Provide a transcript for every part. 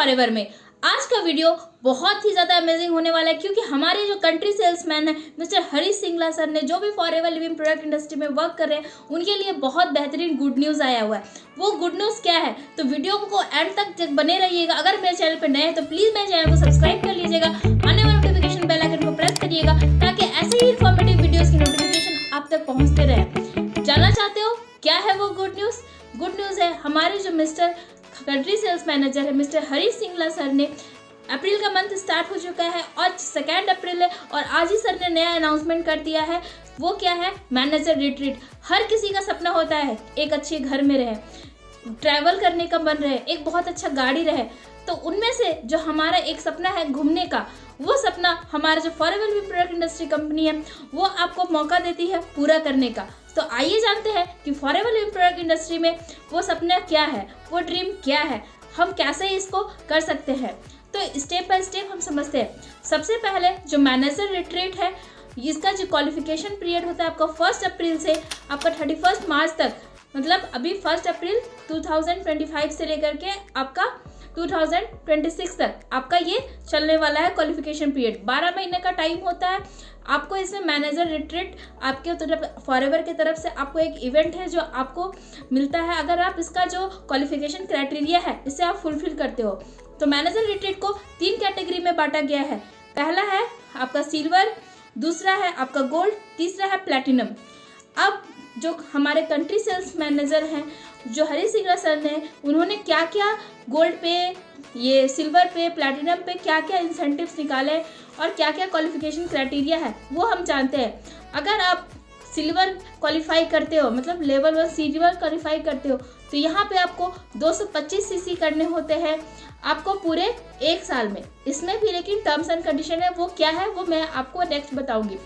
Forever में। आज का वीडियो बहुत ही ज़्यादा अमेजिंग होने वाला है क्योंकि हमारे जो कंट्री सेल्समैन है मिस्टर हरीश सिंगला सर ने, जो भी फॉरएवर लिविंग प्रोडक्ट इंडस्ट्री में वर्क कर रहे हैं, उनके लिए बहुत बेहतरीन गुड न्यूज़ आया हुआ है। वो गुड न्यूज़ क्या है, तो वीडियो को एंड तक बने रहिएगा। अगर मेरे चैनल पर नए हैं तो प्लीज़ मेरे चैनल को सब्सक्राइब कर लीजिएगा, आने वाले नोटिफिकेशन बेल आइकन को प्रेस करिएगा ताकि ऐसे ही इन्फॉर्मेटिव वीडियोज़ की नोटिफिकेशन आप तक पहुँचते रहे। जानना चाहते हो क्या है वो गुड न्यूज़? गुड न्यूज़ है हमारे जो मिस्टर कंट्री सेल्स मैनेजर है मिस्टर हरीश सिंगला सर ने, अप्रैल का मंथ स्टार्ट हो चुका है और 2 अप्रैल है और आज ही सर ने नया अनाउंसमेंट कर दिया है। वो क्या है? Manager retreat. हर किसी का सपना होता है एक अच्छे घर में रहे, ट्रैवल करने का मन रहे, एक बहुत अच्छा गाड़ी रहे। तो उनमें से जो हमारा एक सपना है घूमने का, वो सपना हमारा जो forever living product industry company है वो आपको मौका देती है पूरा करने का। तो आइए जानते हैं कि फॉरएवर लिविंग प्रोडक्ट इंडस्ट्री में वो सपना क्या है, वो ड्रीम क्या है, हम कैसे इसको कर सकते हैं। तो स्टेप बाय स्टेप हम समझते हैं। सबसे पहले जो मैनेजर रिट्रीट है, इसका जो क्वालिफिकेशन पीरियड होता है आपका 1 अप्रैल से आपका 31 मार्च तक, मतलब अभी 1 अप्रैल 2025 से लेकर के आपका 2026 तक आपका ये चलने वाला है क्वालिफिकेशन पीरियड। 12 महीने का टाइम होता है आपको। इसमें मैनेजर रिट्रीट आपके तरफ फॉरएवर की तरफ से आपको एक इवेंट है जो आपको मिलता है अगर आप इसका जो क्वालिफिकेशन क्राइटेरिया है इसे आप फुलफिल करते हो। तो मैनेजर रिट्रीट को 3 कैटेगरी में बांटा गया है। पहला है आपका सिल्वर, दूसरा है आपका गोल्ड, तीसरा है प्लैटिनम। अब जो हमारे कंट्री सेल्स मैनेजर हैं जो हरीश सिंगला सर ने, उन्होंने क्या क्या गोल्ड पे, ये सिल्वर पे, प्लैटिनम पे क्या क्या इंसेंटिव्स निकाले और क्या क्या क्वालिफिकेशन क्राइटेरिया है वो हम जानते हैं। अगर आप सिल्वर क्वालिफाई करते हो, मतलब लेवल 1 सिल्वर क्वालिफाई करते हो, तो यहाँ पे आपको 225 सीसी करने होते हैं आपको पूरे 1 साल में। इसमें भी लेकिन टर्म्स एंड कंडीशन है, वो क्या है वो मैं आपको नेक्स्ट बताऊंगी।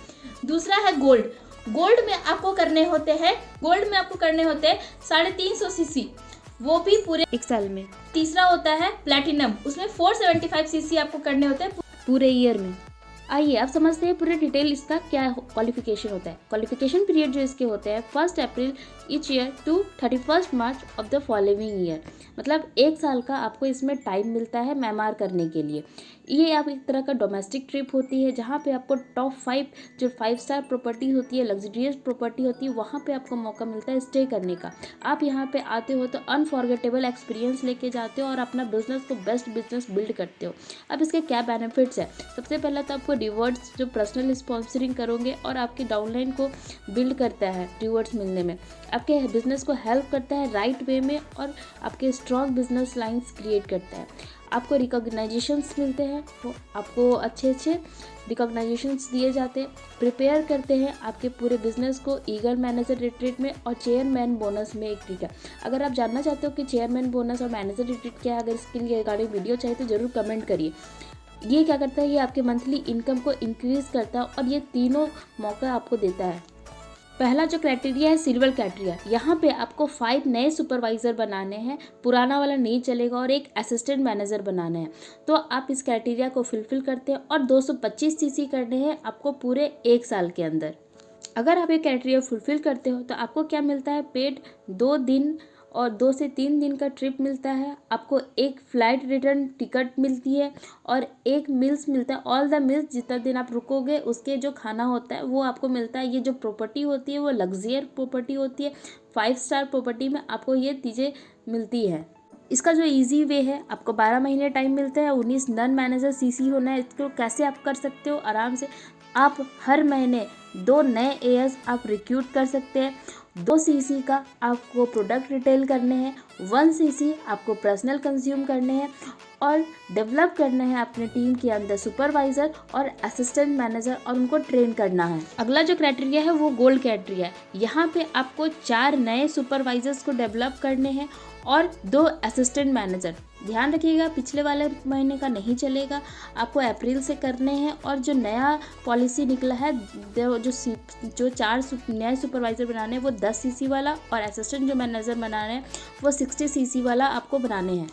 दूसरा है गोल्ड। गोल्ड में आपको करने होते हैं 350 सीसी, वो भी पूरे 1 साल में। तीसरा होता है प्लैटिनम, उसमें 475 सीसी आपको करने होते हैं पूरे ईयर में। आइए अब समझते हैं पूरे डिटेल इसका क्या क्वालिफिकेशन होता है। क्वालिफिकेशन पीरियड जो इसके होते हैं 1 April each year to 31 March of the following year, मतलब 1 साल का आपको इसमें टाइम मिलता है मेमोर करने के लिए। ये आप एक तरह का डोमेस्टिक ट्रिप होती है जहाँ पे आपको टॉप 5 जो 5 स्टार प्रॉपर्टी होती है, लग्जरियस प्रॉपर्टी होती है, वहाँ पे आपको मौका मिलता है स्टे करने का। आप यहाँ पे आते हो तो अनफॉरगेटेबल एक्सपीरियंस लेके जाते हो और अपना बिजनेस को बेस्ट बिजनेस बिल्ड करते हो। अब इसके क्या बेनिफिट्स है? सबसे पहले तो आपको रिवॉर्ड्स जो पर्सनल स्पॉन्सरिंग करोगे और आपकी डाउनलाइन को बिल्ड करता है, रिवॉर्ड्स मिलने में आपके बिजनेस को हेल्प करता है राइट वे में और आपके स्ट्रॉन्ग बिजनेस लाइंस क्रिएट करता है। आपको रिकॉग्नाइजेशंस मिलते हैं, वो आपको अच्छे रिकॉग्नाइजेशंस दिए जाते हैं, प्रिपेयर करते हैं आपके पूरे बिजनेस को ईगल मैनेजर रिट्रीट में और चेयरमैन बोनस में। एक ठीक है, अगर आप जानना चाहते हो कि चेयरमैन बोनस और मैनेजर रिट्रीट क्या है, अगर इसके लिए रिगार्डिंग वीडियो चाहिए तो ज़रूर कमेंट करिए। ये क्या करता है, ये आपके मंथली इनकम को इंक्रीज़ करता है और ये तीनों मौका आपको देता है। पहला जो क्राइटेरिया है सिल्वर क्राइटेरिया, यहाँ पे आपको 5 नए सुपरवाइज़र बनाने हैं, पुराना वाला नहीं चलेगा, और एक असिस्टेंट मैनेजर बनाने हैं। तो आप इस क्राइटेरिया को फुलफिल करते हैं और 225 सीसी करने हैं आपको पूरे 1 साल के अंदर। अगर आप ये क्राइटेरिया फुलफिल करते हो तो आपको क्या मिलता है? पेड 2 दिन और 2 से 3 दिन का ट्रिप मिलता है, आपको एक फ़्लाइट रिटर्न टिकट मिलती है और एक मील्स मिलता है। ऑल द मील्स, जितना दिन आप रुकोगे उसके जो खाना होता है वो आपको मिलता है। ये जो प्रॉपर्टी होती है वो लग्जरियस प्रॉपर्टी होती है, 5 स्टार प्रॉपर्टी में आपको ये चीज़ें मिलती है। इसका जो इजी वे है, आपको 12 महीने टाइम मिलता है, 19 नन मैनेजर सीसी होना है। इसको कैसे आप कर सकते हो? आराम से आप हर महीने 2 नए एएस आप रिक्रूट कर सकते हैं। 2 सीसी का आपको प्रोडक्ट रिटेल करने हैं, 1 सीसी आपको पर्सनल कंज्यूम करने हैं और डेवलप करना है अपने टीम के अंदर सुपरवाइज़र और असिस्टेंट मैनेजर और उनको ट्रेन करना है। अगला जो क्राइटेरिया है वो गोल्ड क्राइटेरिया है। यहाँ पे आपको 4 नए सुपरवाइजर्स को डेवलप करने हैं और 2 असिस्टेंट मैनेजर। ध्यान रखिएगा पिछले वाले महीने का नहीं चलेगा, आपको अप्रैल से करने हैं। और जो नया पॉलिसी निकला है, जो 4 नए सुपरवाइज़र बनाने हैं वो 10 सीसी वाला और असिस्टेंट जो मैनेजर बनाने हैं वो 60 सीसी वाला आपको बनाने हैं।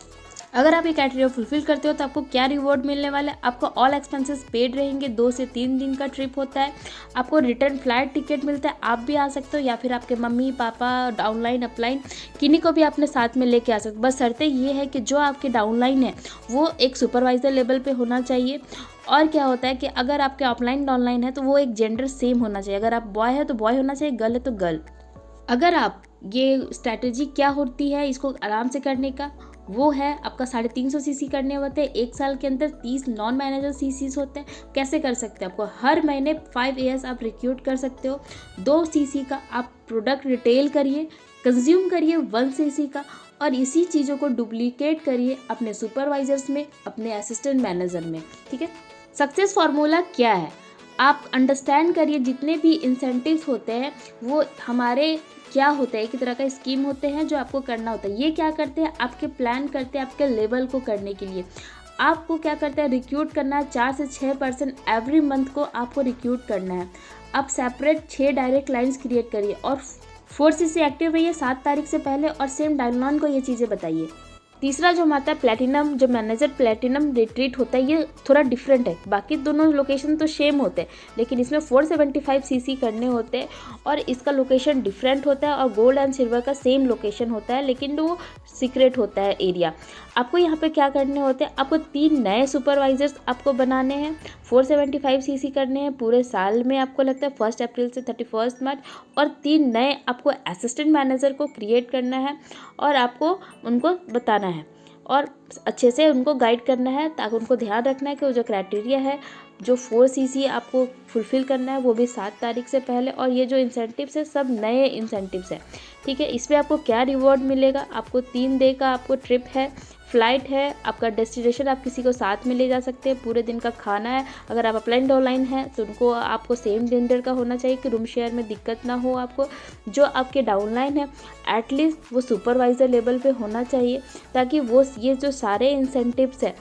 अगर आप ये क्राइटेरिया फुलफिल करते हो तो आपको क्या रिवॉर्ड मिलने वाला है, आपको ऑल एक्सपेंसेस पेड रहेंगे, 2 से 3 दिन का ट्रिप होता है, आपको रिटर्न फ्लाइट टिकट मिलता है, आप भी आ सकते हो या फिर आपके मम्मी पापा डाउनलाइन अपलाइन किन्हीं को भी अपने साथ में लेके आ सकते हो। बस शर्तें ये है कि जो आपके डाउनलाइन है वो एक सुपरवाइजर लेवल पे होना चाहिए। और क्या होता है कि अगर आपके ऑफलाइन डाउनलाइन है तो वो एक जेंडर सेम होना चाहिए, अगर आप बॉय है तो बॉय होना चाहिए, गर्ल है तो गर्ल। अगर आप ये स्ट्रैटेजी क्या होती है इसको आराम से करने का, वो है आपका 350 सीसी करने होते हैं, 1 साल के अंदर 30 नॉन मैनेजर सीसीज होते हैं। कैसे कर सकते हैं, आपको हर महीने 5 AS आप रिक्रूट कर सकते हो। 2 सीसी का आप प्रोडक्ट रिटेल करिए, कंज्यूम करिए 1 सीसी का, और इसी चीज़ों को डुप्लीकेट करिए अपने सुपरवाइजर्स में, अपने असिस्टेंट मैनेजर में। ठीक है, सक्सेस फार्मूला क्या है आप अंडरस्टैंड करिए। जितने भी इंसेंटिव्स होते हैं वो हमारे क्या होता है, एक तरह का स्कीम होते हैं जो आपको करना होता है। ये क्या करते हैं, आपके प्लान करते हैं आपके लेवल को करने के लिए। आपको क्या करते हैं, रिक्रूट करना है 4 से 6% एवरी मंथ को आपको रिक्रूट करना है। आप सेपरेट 6 डायरेक्ट लाइन्स क्रिएट करिए और 4C से एक्टिव रहिए 7 तारीख से पहले, और सेम डायलॉन को ये चीज़ें बताइए। तीसरा जो आता है प्लेटिनम, जो मैनेजर प्लेटिनम रिट्रीट होता है, ये थोड़ा डिफरेंट है। बाकी दोनों लोकेशन तो सेम होते हैं, लेकिन इसमें 475 सीसी करने होते हैं और इसका लोकेशन डिफरेंट होता है। और गोल्ड एंड सिल्वर का सेम लोकेशन होता है, लेकिन वो सीक्रेट होता है एरिया। आपको यहाँ पे क्या करने होते हैं, आपको 3 नए सुपरवाइजर्स आपको बनाने हैं, 475 सीसी करने हैं पूरे साल में, आपको लगता है 1 अप्रैल से 31 मार्च, और 3 नए आपको असिस्टेंट मैनेजर को क्रिएट करना है और आपको उनको बताना है और अच्छे से उनको गाइड करना है, ताकि उनको ध्यान रखना है कि वो जो क्राइटेरिया है, जो 4 सीसी आपको फुलफ़िल करना है वो भी 7 तारीख से पहले। और ये जो इंसेंटिव्स है सब नए इंसेंटिव्स है। ठीक है, इसमें आपको क्या रिवॉर्ड मिलेगा, आपको 3 डे का आपको ट्रिप है, फ्लाइट है, आपका डेस्टिनेशन आप किसी को साथ में ले जा सकते हैं, पूरे दिन का खाना है। अगर आप अपलाइन डाउनलाइन है तो उनको आपको सेम जेंडर का होना चाहिए कि रूम शेयर में दिक्कत ना हो आपको। जो आपके डाउनलाइन है एटलीस्ट वो सुपरवाइज़र लेवल पे होना चाहिए, ताकि वो ये जो सारे इंसेंटिव्स है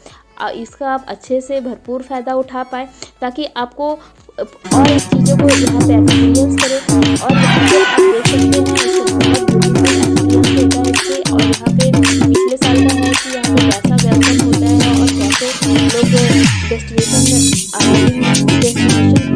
इसका आप अच्छे से भरपूर फ़ायदा उठा पाए, ताकि आपको और इस चीज़ों को यहाँ पे एक्सपीरियंस करें। और यहाँ पे आप देख सकते हैं इसको बहुत एक्सपीरियंस होता है इससे। और यहाँ पे पिछले साल का है कि यहाँ पे कैसा वेलकम होता है और कैसे लोग डेस्टिनेशन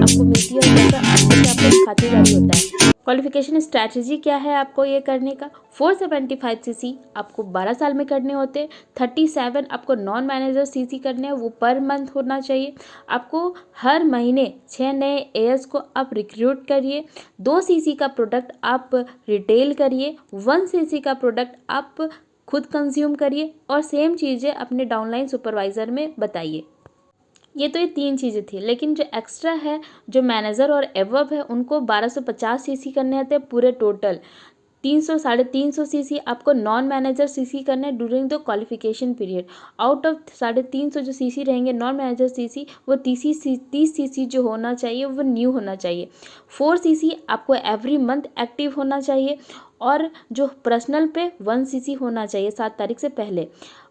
आपको मिलती है और कैसा अच्छे से आपको खातिरदारी होता है। क्वालिफिकेशन स्ट्रैटेजी क्या है आपको ये करने का, 475 सीसी आपको 12 साल में करने होते हैं, 37 आपको नॉन मैनेजर सीसी करने हैं, वो पर मंथ होना चाहिए। आपको हर महीने 6 नए एएस को आप रिक्रूट करिए, 2 सीसी का प्रोडक्ट आप रिटेल करिए, 1 सीसी का प्रोडक्ट आप खुद कंज्यूम करिए, और सेम चीज़ें अपने डाउनलाइन सुपरवाइज़र में बताइए। ये तो ये 3 चीज़ें थी, लेकिन जो एक्स्ट्रा है, जो मैनेजर और एवब है, उनको 1250 सीसी करने आते हैं पूरे टोटल। 300 350 सीसी आपको नॉन मैनेजर सीसी करने हैं during the qualification period. Out of 350 जो सीसी रहेंगे नॉन मैनेजर सीसी, वो 30 सीसी जो होना चाहिए वो न्यू होना चाहिए। 4 सीसी आपको एवरी मंथ एक्टिव होना चाहिए, और जो पर्सनल पे 1 सीसी होना चाहिए 7 तारीख से पहले।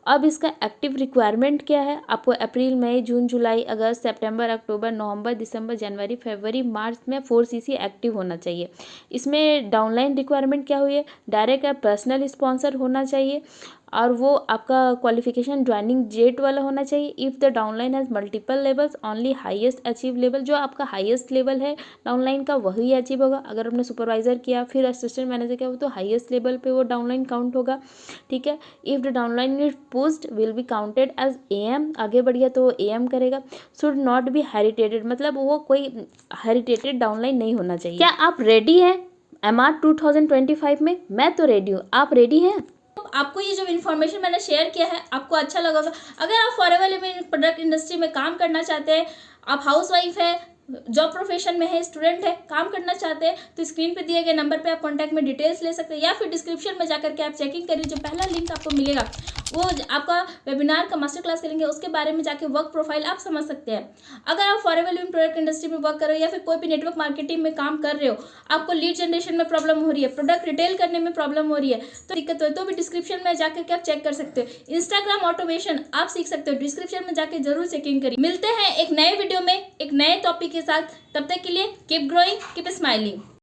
अब इसका एक्टिव रिक्वायरमेंट क्या है, आपको अप्रैल मई जून जुलाई अगस्त सितंबर अक्टूबर नवंबर दिसंबर जनवरी फरवरी मार्च में 4 सीसी एक्टिव होना चाहिए। इसमें डाउनलाइन रिक्वायरमेंट क्या हुई है, डायरेक्ट या पर्सनल स्पॉन्सर होना चाहिए, और वो आपका क्वालिफिकेशन ज्वाइनिंग डेट वाला होना चाहिए। If the downline has multiple levels only highest achieve level, जो आपका हाईएस्ट लेवल है डाउनलाइन का वही अचीव होगा। अगर आपने सुपरवाइज़र किया फिर असिस्टेंट मैनेजर किया तो हाईएस्ट लेवल पे वो डाउनलाइन काउंट होगा। ठीक है, if the downline is pushed will be counted as AM, आगे बढ़ गया तो एएम करेगा। शुड नॉट बी हेरिटेटेड, मतलब वो कोई हेरिटेटेड डाउनलाइन नहीं होना चाहिए। क्या आप रेडी हैं MR 2025 में? मैं तो रेडी हूँ, आप रेडी हैं? आपको ये जो इन्फॉर्मेशन मैंने शेयर किया है आपको अच्छा लगा होगा। अगर आप फॉरएवर लिविंग प्रोडक्ट इंडस्ट्री में काम करना चाहते हैं, आप हाउसवाइफ है, जॉब प्रोफेशन में है, स्टूडेंट है, काम करना चाहते हैं, तो स्क्रीन पे दिए गए नंबर पे आप कांटेक्ट में डिटेल्स ले सकते हैं, या फिर डिस्क्रिप्शन में जाकर के आप चेकिंग करिए। जो पहला लिंक आपको मिलेगा वो आपका वेबिनार का मास्टर क्लास करेंगे, उसके बारे में जाके वर्क प्रोफाइल आप समझ सकते हैं। अगर आप फॉरएवर लिविंग प्रोडक्ट इंडस्ट्री में वर्क कर रहे हो या फिर कोई भी नेटवर्क मार्केटिंग में काम कर रहे हो, आपको लीड जनरेशन में प्रॉब्लम हो रही है, प्रोडक्ट रिटेल करने में प्रॉब्लम हो रही है, तो दिक्कत हो तो भी डिस्क्रिप्शन में जाकर के आप चेक कर सकते हो। इंस्टाग्राम ऑटोमेशन आप सीख सकते हो, डिस्क्रिप्शन में जाके जरूर चेकिंग करिए। मिलते हैं एक नए वीडियो में एक नए टॉपिक के साथ, तब तक के लिए कीप ग्रोइंग, कीप स्माइलिंग।